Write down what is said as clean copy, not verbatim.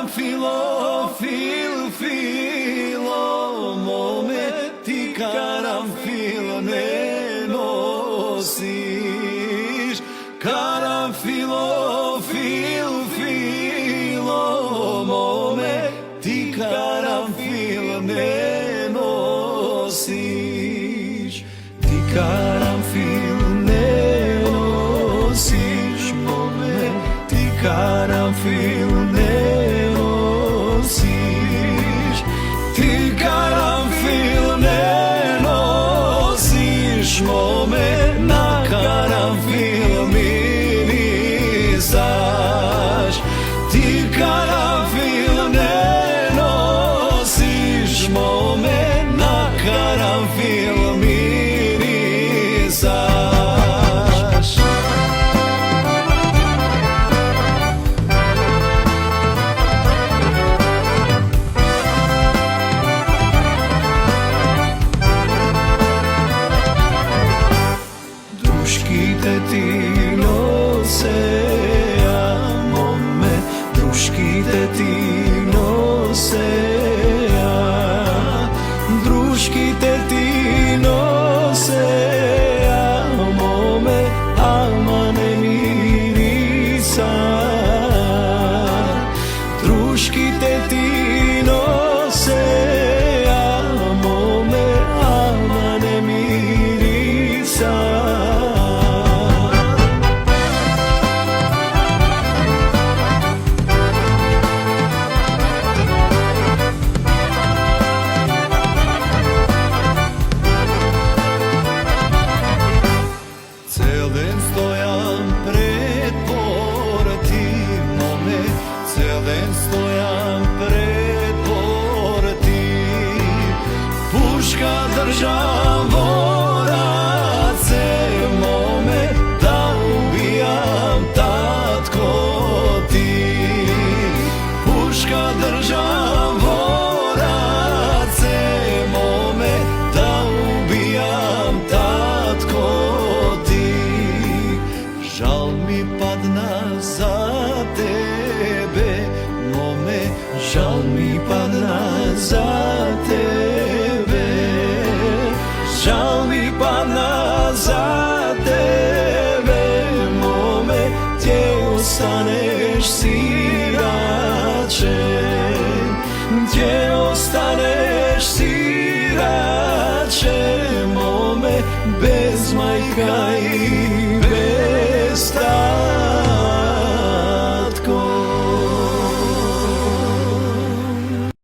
karanfilo, filo, mome ti karanfilo ne nosiš. Karanfilo, filo, mome ti karanfilo ne nosiš. Ti karanfil ne nosiš, mome ti karanfil ne nosiš. Ti karanfil ne nosiš, mome na karanfil mirisaš. Ti karanfil ne nosiš, mome na karanfil mirisaš. Друшките ти носеа, моме, друшките ти носеа. Друшките ти носеа, моме, ама не мириса. Друшките ти носеа, моме, ама не мириса. Цел ден стојам пред порти, моме, цел ден стојам пред порти. Пушка држам во раце, моме, да убијам татко ти. Пушка држам во раце, моме, да убијам татко ти. Жал ми падна за тебе, моме, жал ми падна за тебе. Жал ми падна за тебе, моме, ти останеш сирачен. Ти останеш сирачен, моме, без